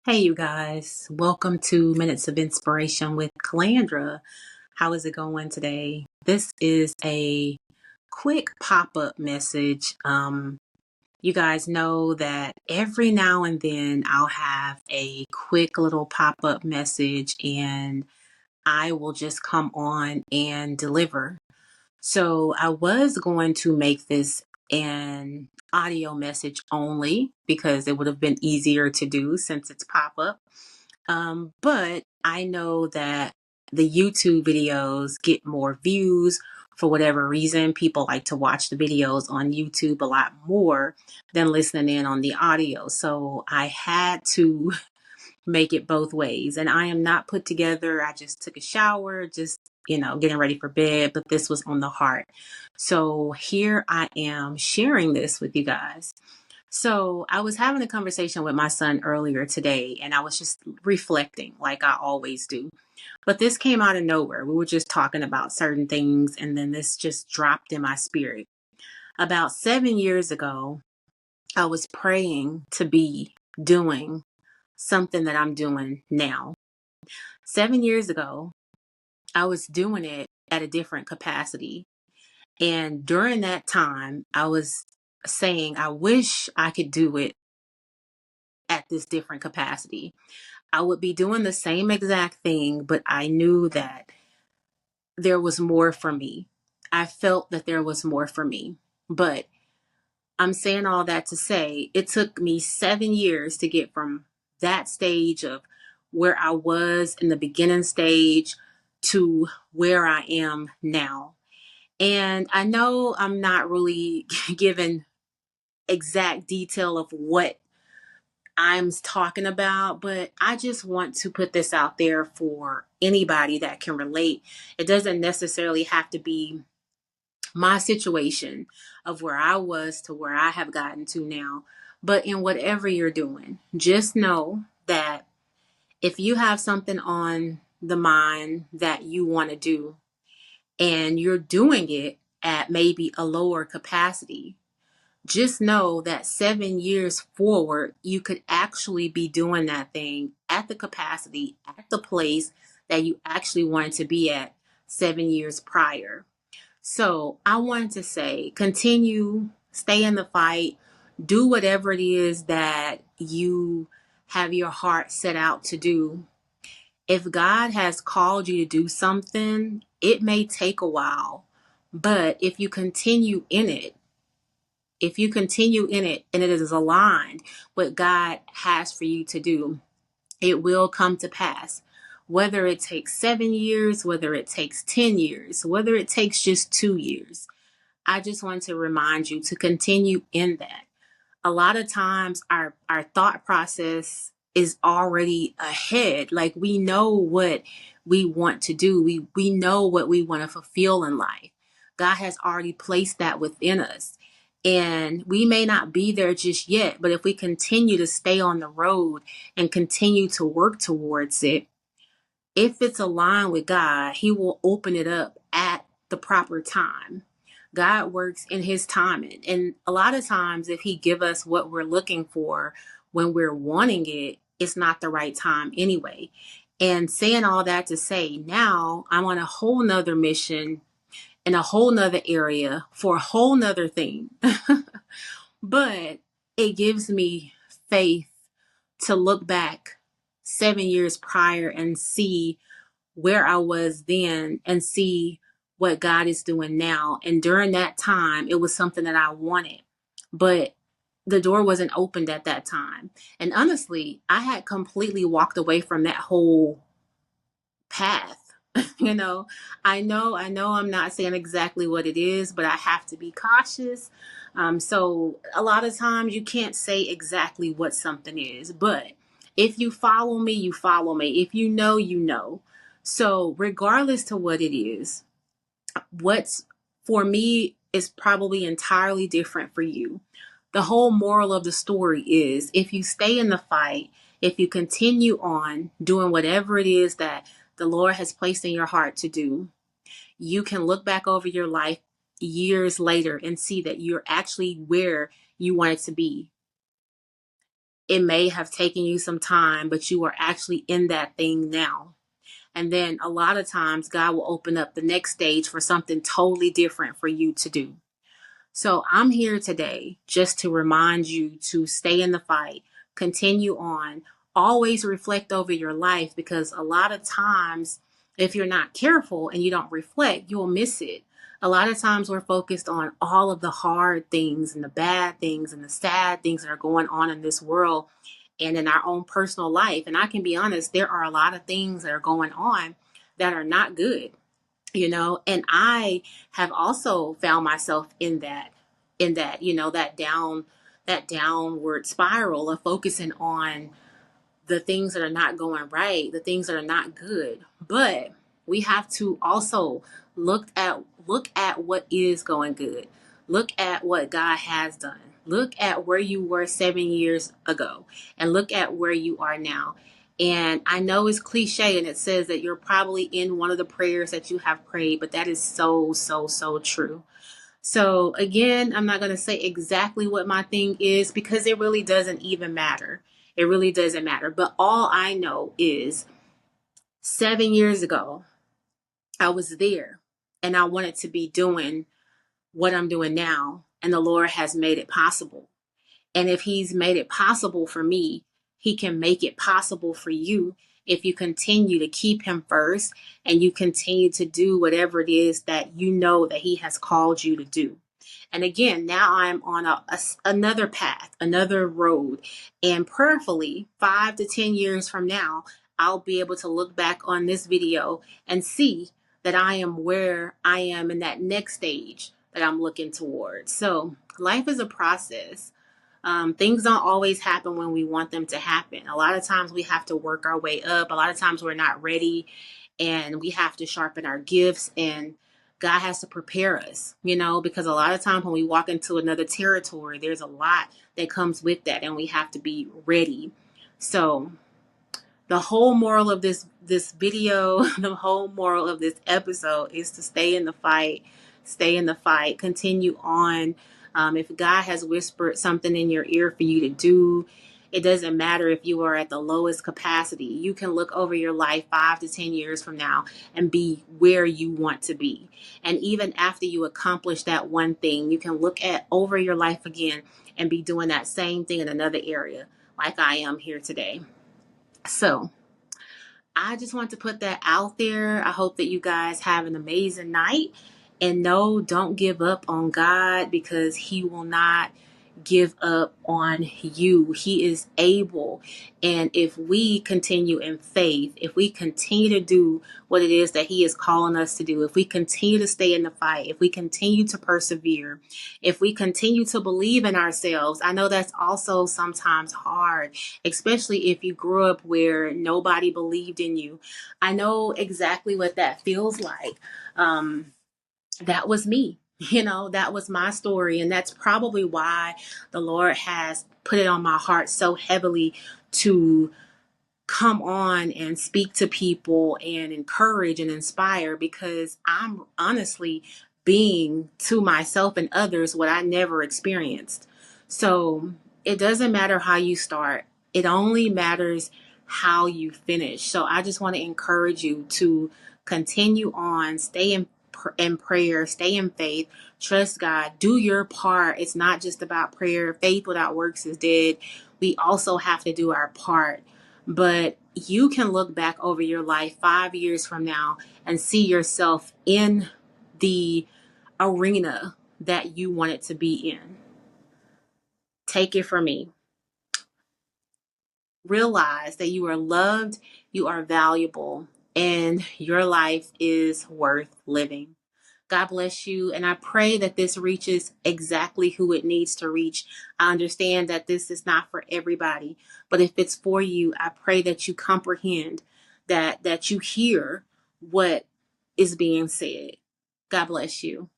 Hey, you guys. Welcome to Minutes of Inspiration with Calandra. How is it going today? This is a quick pop up message. You guys know that every now and then I'll have a quick little pop up message and I will just come on and deliver. So I was going to make this an audio message only because it would have been easier to do since it's pop up. But I know that the YouTube videos get more views for whatever reason. People like to watch the videos on YouTube a lot more than listening in on the audio. So I had to make it both ways. And I am not put together. I just took a shower, just, getting ready for bed, but this was on the heart. So here I am sharing this with you guys. So I was having a conversation with my son earlier today, and I was just reflecting like I always do. But this came out of nowhere. We were just talking about certain things, and then this just dropped in my spirit. About 7 years ago, I was praying to be doing something that I'm doing now. 7 years ago, I was doing it at a different capacity. And during that time, I was saying, I wish I could do it at this different capacity. I would be doing the same exact thing, but I knew that there was more for me. I felt that there was more for me. But I'm saying all that to say it took me 7 years to get from that stage of where I was in the beginning stage to where I am now. And I know I'm not really giving exact detail of what I'm talking about, but I just want to put this out there for anybody that can relate. It doesn't necessarily have to be my situation of where I was to where I have gotten to now, but in whatever you're doing, just know that if you have something on the mind that you want to do and you're doing it at maybe a lower capacity, just know that 7 years forward, you could actually be doing that thing at the capacity, at the place that you actually wanted to be at 7 years prior. So I wanted to say, continue, stay in the fight, do whatever it is that you have your heart set out to do. If God has called you to do something, it may take a while, but if you continue in it and it is aligned what God has for you to do, it will come to pass. Whether it takes 7 years, whether it takes 10 years, whether it takes just 2 years, I just want to remind you to continue in that. A lot of times our thought process is already ahead. Like we know what we want to do. We know what we want to fulfill in life. God has already placed that within us. And we may not be there just yet, but if we continue to stay on the road and continue to work towards it, if it's aligned with God, He will open it up at the proper time. God works in His timing. And a lot of times, if He give us what we're looking for when we're wanting it, it's not the right time anyway. And saying all that to say, now I'm on a whole nother mission in a whole nother area for a whole nother thing. But it gives me faith to look back 7 years prior and see where I was then and see what God is doing now. And during that time, it was something that I wanted, but the door wasn't opened at that time. And honestly, I had completely walked away from that whole path. you know, I know I'm not saying exactly what it is, but I have to be cautious. So a lot of times you can't say exactly what something is, but if you follow me, you follow me. If you know, you know. So regardless to what it is, what's for me is probably entirely different for you. The whole moral of the story is if you stay in the fight, if you continue on doing whatever it is that the Lord has placed in your heart to do, you can look back over your life years later and see that you're actually where you wanted to be. it may have taken you some time, but you are actually in that thing now. And then a lot of times God will open up the next stage for something totally different for you to do. So I'm here today just to remind you to stay in the fight, continue on, always reflect over your life, because a lot of times, if you're not careful and you don't reflect, you'll miss it. A lot of times we're focused on all of the hard things and the bad things and the sad things that are going on in this world and in our own personal life. And I can be honest, there are a lot of things that are going on that are not good, and I have also found myself in that, that downward spiral of focusing on the things that are not going right, the things that are not good. But we have to also look at what is going good. Look at what God has done. Look at where you were 7 years ago and look at where you are now. And I know it's cliche and it says that you're probably in one of the prayers that you have prayed, but that is so, so, so true. So again, I'm not going to say exactly what my thing is because it really doesn't even matter. It really doesn't matter. But all I know is 7 years ago, I was there and I wanted to be doing what I'm doing now. And the Lord has made it possible. And if he's made it possible for me, he can make it possible for you if you continue to keep him first and you continue to do whatever it is that you know that he has called you to do. And again, now I'm on another path, another road. And prayerfully, 5 to 10 years from now, I'll be able to look back on this video and see that I am where I am in that next stage that I'm looking towards. So life is a process. Things don't always happen when we want them to happen. A lot of times we have to work our way up. A lot of times we're not ready and we have to sharpen our gifts, and God has to prepare us, because a lot of times when we walk into another territory, there's a lot that comes with that and we have to be ready. So the whole moral of this video, the whole moral of this episode is to stay in the fight, continue on. If God has whispered something in your ear for you to do, it doesn't matter if you are at the lowest capacity. You can look over your life 5 to 10 years from now and be where you want to be. And even after you accomplish that one thing, you can look at over your life again and be doing that same thing in another area, like I am here today. So I just want to put that out there. I hope that you guys have an amazing night. And no, don't give up on God, because he will not give up on you. He is able. And if we continue in faith, if we continue to do what it is that he is calling us to do, if we continue to stay in the fight, if we continue to persevere, if we continue to believe in ourselves, I know that's also sometimes hard, especially if you grew up where nobody believed in you. I know exactly what that feels like. That was me. That was my story. And that's probably why the Lord has put it on my heart so heavily to come on and speak to people and encourage and inspire, because I'm honestly being to myself and others what I never experienced. So it doesn't matter how you start. It only matters how you finish. So I just want to encourage you to continue on, stay in prayer, stay in faith, trust God, do your part. It's not just about prayer. Faith without works is dead. We also have to do our part. But you can look back over your life 5 years from now and see yourself in the arena that you wanted to be in. Take it from me. Realize that you are loved, you are valuable, and your life is worth living. God bless you. And I pray that this reaches exactly who it needs to reach. I understand that this is not for everybody, but if it's for you, I pray that you comprehend, that you hear what is being said. God bless you.